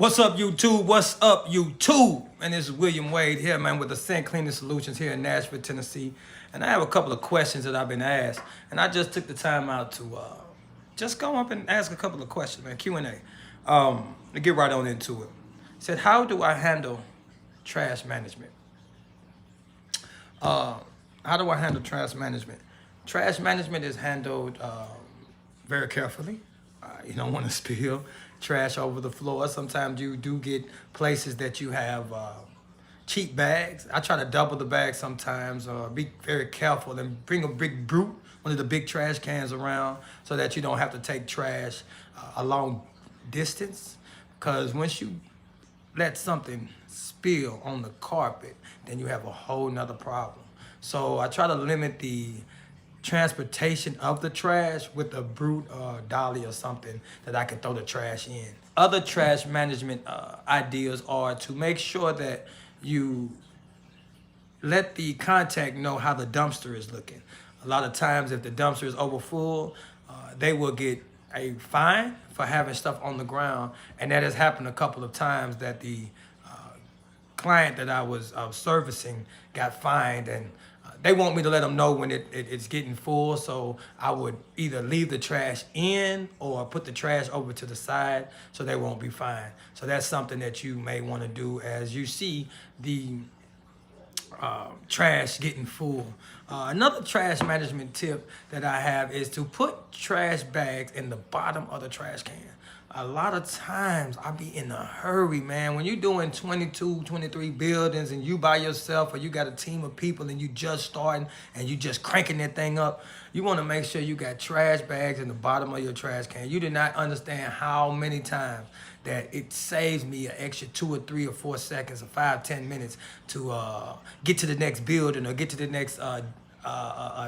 What's up, YouTube? What's up, YouTube? And this is William Wade here, man, with Ascent Cleaning Solutions here in Nashville, Tennessee. And I have a couple of questions that I've been asked, and I just took the time out to just go up and ask a couple of questions, man, Q&A. To get right on into it. It said, how do I handle trash management? How do I handle trash management? Trash management is handled very carefully. You don't want to spill trash over the floor. Sometimes you do get places that you have cheap bags. I try to double the bag sometimes, be very careful and bring a big brute, one of the big trash cans around so that you don't have to take trash a long distance. Because once you let something spill on the carpet, then you have a whole nother problem. So I try to limit the transportation of the trash with a brute dolly or something that I can throw the trash in. Other trash management ideas are to make sure that you let the contact know how the dumpster is looking. A lot of times if the dumpster is overfull, they will get a fine for having stuff on the ground, and that has happened a couple of times that the client that I was servicing got fined, and they want me to let them know when it's getting full, so I would either leave the trash in or put the trash over to the side so they won't be fined. So that's something that you may want to do as you see the trash getting full. Another trash management tip that I have is to put trash bags in the bottom of the trash can. A lot of times I be in a hurry, man. When you're doing 22, 23 buildings and you by yourself or you got a team of people and you just starting and you just cranking that thing up, you want to make sure you got trash bags in the bottom of your trash can. You do not understand how many times that it saves me an extra 2 or 3 or 4 seconds or 5, 10 minutes to get to the next building or get to the next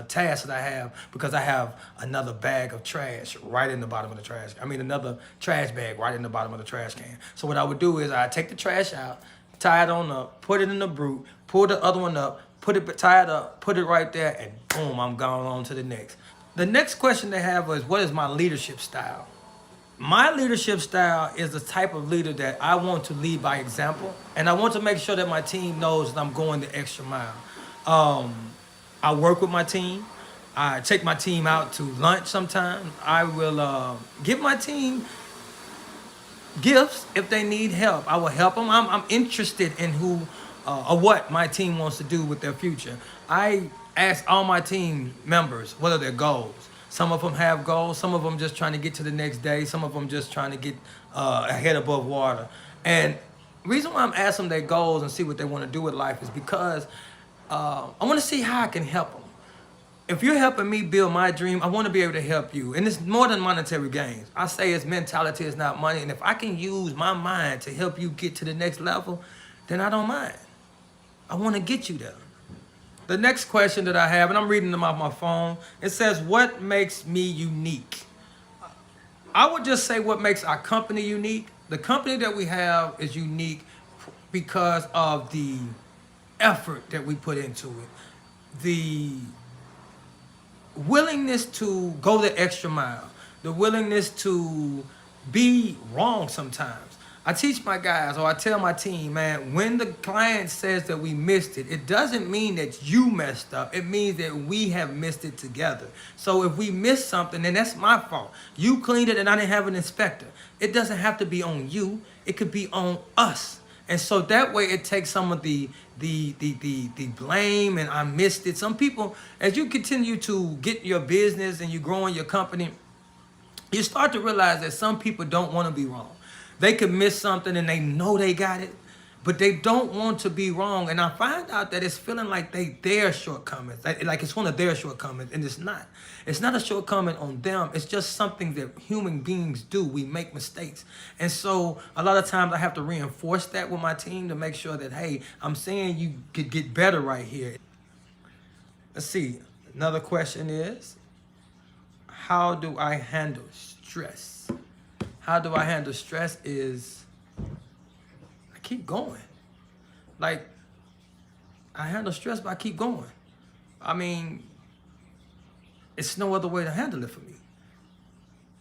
task that I have, because I have another bag of trash right in the bottom of the trash. I mean, another trash bag right in the bottom of the trash can. So what I would do is I take the trash out, tie it on up, put it in the brute, pull the other one up, tie it up, put it right there, and boom, I'm going on to the next. The next question they have is, what is my leadership style? My leadership style is the type of leader that I want to lead by example, and I want to make sure that my team knows that I'm going the extra mile. I work with my team. I take my team out to lunch sometimes. I will give my team gifts if they need help. I will help them. I'm interested in who or what my team wants to do with their future. I ask all my team members what are their goals. Some of them have goals. Some of them just trying to get to the next day. Some of them just trying to get ahead above water. And the reason why I'm asking them their goals and see what they want to do with life is because I want to see how I can help them. If you're helping me build my dream, I want to be able to help you. And it's more than monetary gains. I say it's mentality, it's not money. And if I can use my mind to help you get to the next level, then I don't mind. I want to get you there. The next question that I have, and I'm reading them off my phone, it says, what makes me unique? I would just say what makes our company unique. The company that we have is unique because of the effort that we put into it, the willingness to go the extra mile, the willingness to be wrong sometimes. I teach my guys, or I tell my team, man, when the client says that we missed it, it doesn't mean that you messed up. It means that we have missed it together. So if we missed something, then that's my fault. You cleaned it and I didn't have an inspector. It doesn't have to be on you. It could be on us. And so that way it takes some of the blame and I missed it. Some people, as you continue to get your business and you grow in your company, you start to realize that some people don't want to be wrong. They could miss something and they know they got it, but they don't want to be wrong. And I find out that it's feeling like their shortcomings, like it's one of their shortcomings, and it's not. It's not a shortcoming on them. It's just something that human beings do. We make mistakes. And so a lot of times I have to reinforce that with my team to make sure that, hey, I'm saying you could get better right here. Let's see. Another question is, how do I handle stress? How do I handle stress is I keep going. Like, I handle stress, but I keep going. I mean, it's no other way to handle it for me.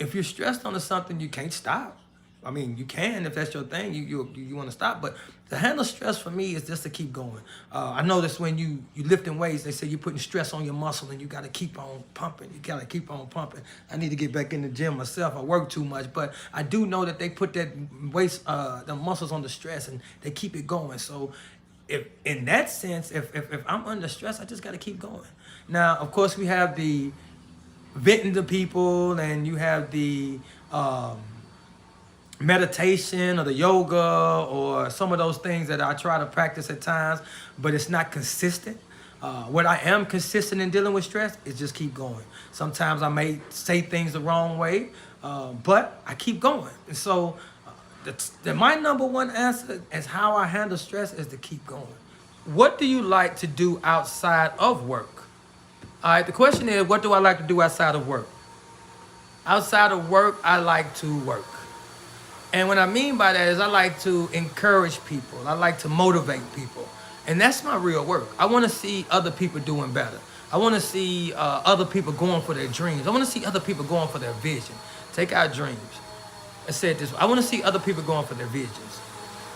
If you're stressed onto something, you can't stop. I mean, you can if that's your thing. You want to stop, but to handle stress for me is just to keep going. I notice when you lifting weights, they say you're putting stress on your muscle, and you got to keep on pumping. You got to keep on pumping. I need to get back in the gym myself. I work too much, but I do know that they put that weights, the muscles on the stress, and they keep it going. So, if in that sense, if I'm under stress, I just got to keep going. Now, of course, we have the venting to people, and you have the meditation or the yoga or some of those things that I try to practice at times, but it's not consistent. What I am consistent in dealing with stress is just keep going. Sometimes I may say things the wrong way, but I keep going. And so my number one answer is how I handle stress is to keep going. What do you like to do outside of work? All right, the question is, what do I like to do outside of work? Outside of work, I like to work. And what I mean by that is I like to encourage people. I like to motivate people. And that's my real work. I want to see other people doing better. I want to see other people going for their dreams. I want to see other people going for their vision. Take our dreams. I said this. I want to see other people going for their visions.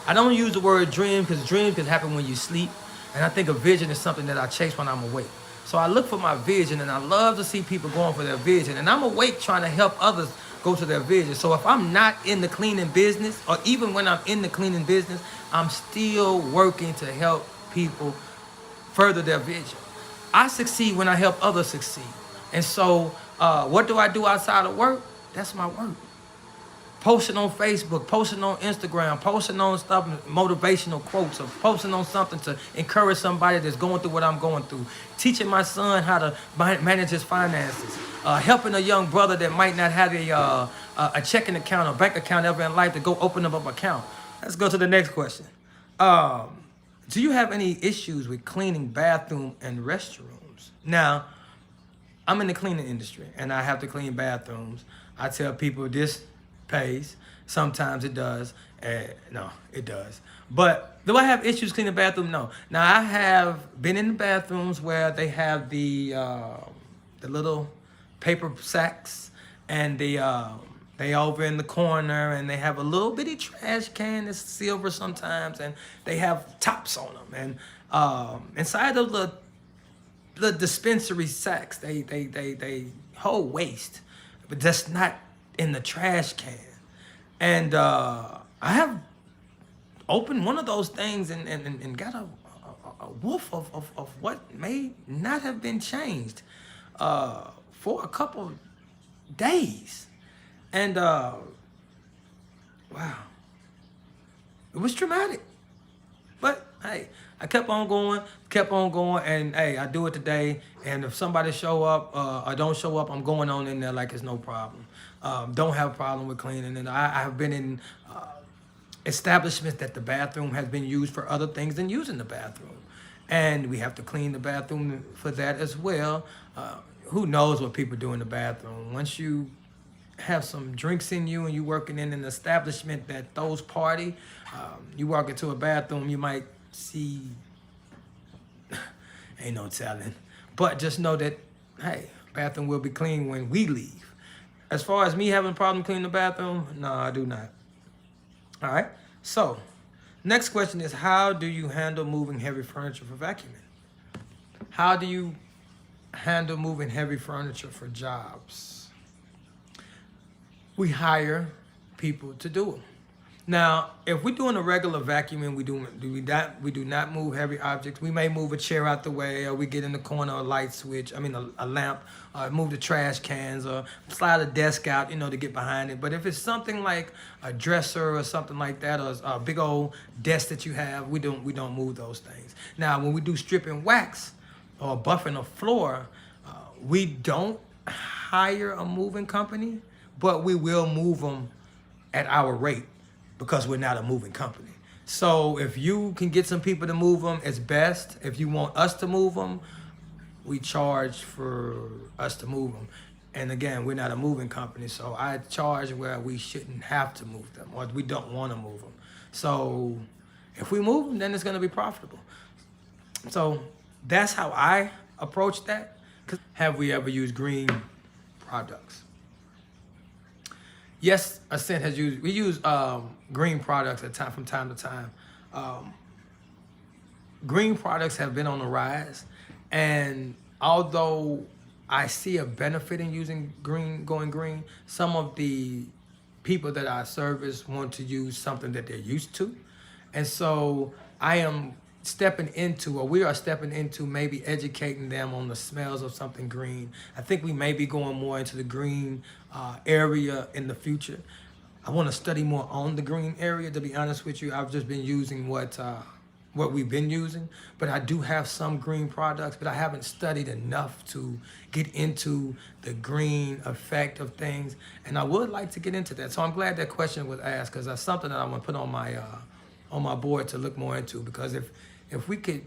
I don't use the word dream because dreams can happen when you sleep. And I think a vision is something that I chase when I'm awake. So I look for my vision, and I love to see people going for their vision. And I'm awake trying to help others go to their vision. So if I'm not in the cleaning business, or even when I'm in the cleaning business, I'm still working to help people further their vision. I succeed when I help others succeed. And so what do I do outside of work? That's my work. Posting on Facebook, posting on Instagram, posting on stuff, motivational quotes, or posting on something to encourage somebody that's going through what I'm going through. Teaching my son how to manage his finances. Helping a young brother that might not have a checking account or bank account ever in life to go open up an account. Let's go to the next question. Do you have any issues with cleaning bathroom and restrooms? Now, I'm in the cleaning industry, and I have to clean bathrooms. I tell people this pays. Sometimes it does. No, it does. But do I have issues cleaning the bathroom? No. Now, I have been in the bathrooms where they have the little paper sacks, and they over in the corner, and they have a little bitty trash can that's silver sometimes, and they have tops on them. And inside of the dispensary sacks, they hold waste, but that's not in the trash can. And I have opened one of those things and got a whiff of what may not have been changed for a couple days. And wow, it was traumatic. But hey, I kept on going, and hey, I do it today. And if somebody show up or don't show up, I'm going on in there like it's no problem. Don't have a problem with cleaning. And I have been in establishments that the bathroom has been used for other things than using the bathroom. And we have to clean the bathroom for that as well. Who knows what people do in the bathroom? Once you have some drinks in you and you working in an establishment that throws party, you walk into a bathroom, you might see, ain't no telling. But just know that, hey, bathroom will be clean when we leave. As far as me having a problem cleaning the bathroom, no, I do not. All right, so next question is, how do you handle moving heavy furniture for vacuuming? How do you handle moving heavy furniture for jobs? We hire people to do them. Now, if we're doing a regular vacuuming, we do not move heavy objects. We may move a chair out the way, or we get in the corner, a light switch, a lamp, move the trash cans, or slide a desk out, to get behind it. But if it's something like a dresser or something like that, or a big old desk that you have, we don't move those things. Now, when we do strip and wax or buffing a floor, we don't hire a moving company, but we will move them at our rate, because we're not a moving company. So if you can get some people to move them, it's best. If you want us to move them, we charge for us to move them. And again, we're not a moving company, so I charge where we shouldn't have to move them, or we don't want to move them. So if we move them, then it's going to be profitable. So that's how I approach that. Have we ever used green products? Yes, Ascent has used, we use green products from time to time. Um, Green products have been on the rise, and although I see a benefit in using going green, some of the people that I service want to use something that they're used to, and so I am stepping into, or we are stepping into, maybe educating them on the smells of something green. I think we may be going more into the green area in the future. I want to study more on the green area. To be honest with you, I've just been using what we've been using, but I do have some green products, but I haven't studied enough to get into the green effect of things, and I would like to get into that. So I'm glad that question was asked, because that's something that I want to put on my board to look more into. Because if we could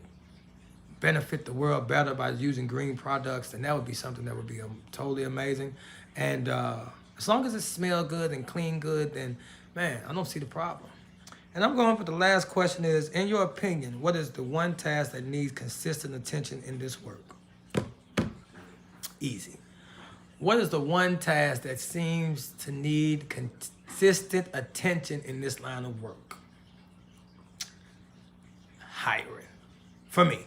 benefit the world better by using green products, then that would be something that would be totally amazing. And as long as it smells good and clean good, then man, I don't see the problem. And I'm going for the last question is, in your opinion, what is the one task that needs consistent attention in this work? Easy. What is the one task that seems to need consistent attention in this line of work? Hiring. For me,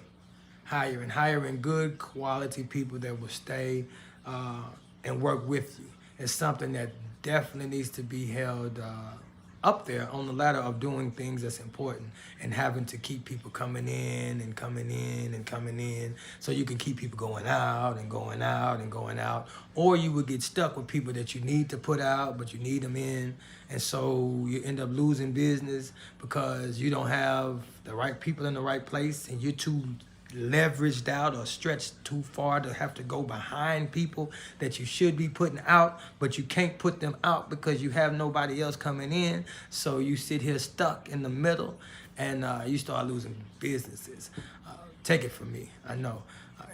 hiring good quality people that will stay and work with you is something that definitely needs to be held up there on the ladder of doing things that's important, and having to keep people coming in and coming in and coming in, so you can keep people going out and going out and going out. Or you would get stuck with people that you need to put out, but you need them in, and so you end up losing business because you don't have the right people in the right place, and you're too leveraged out or stretched too far to have to go behind people that you should be putting out, but you can't put them out because you have nobody else coming in. So you sit here stuck in the middle, and you start losing businesses. Take it from me, I know.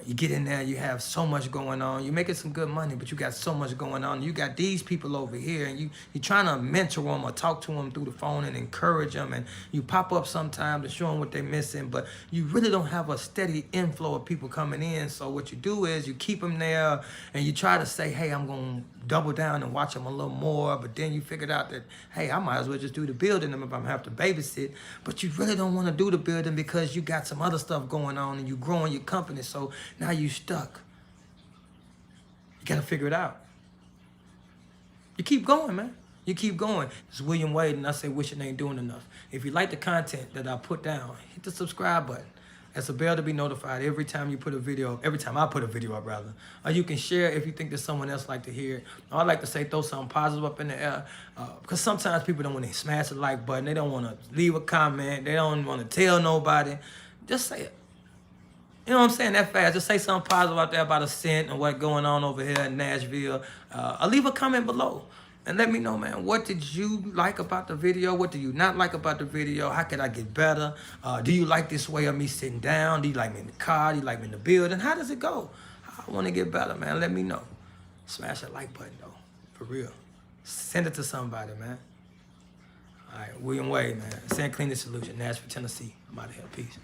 You get in there, you have so much going on. You're making some good money, but you got so much going on. You got these people over here, and you're trying to mentor them or talk to them through the phone and encourage them. And you pop up sometimes to show them what they're missing, but you really don't have a steady inflow of people coming in. So what you do is you keep them there, and you try to say, hey, I'm going to double down and watch them a little more. But then you figured out that, hey, I might as well just do the building if I'm going to have to babysit. But you really don't want to do the building because you got some other stuff going on and you're growing your company. So now you stuck. You got to figure it out. You keep going, man. You keep going. It's William Wade, and I say wishing ain't doing enough. If you like the content that I put down, hit the subscribe button. That's a bell to be notified every time you put a video, every time I put a video up, rather. Or you can share if you think that someone else like to hear it. Or I like to say throw something positive up in the air, because sometimes people don't want to smash the like button. They don't want to leave a comment. They don't want to tell nobody. Just say it. You know what I'm saying? That fast. Just say something positive out there about Ascent and what's going on over here in Nashville. Or leave a comment below. And let me know, man, what did you like about the video? What do you not like about the video? How could I get better? Do you like this way of me sitting down? Do you like me in the car? Do you like me in the building? How does it go? I want to get better, man. Let me know. Smash that like button, though. For real. Send it to somebody, man. All right, William Wade, man. Sand Cleaning Solution, Nashville, Tennessee. I'm out of here. Peace.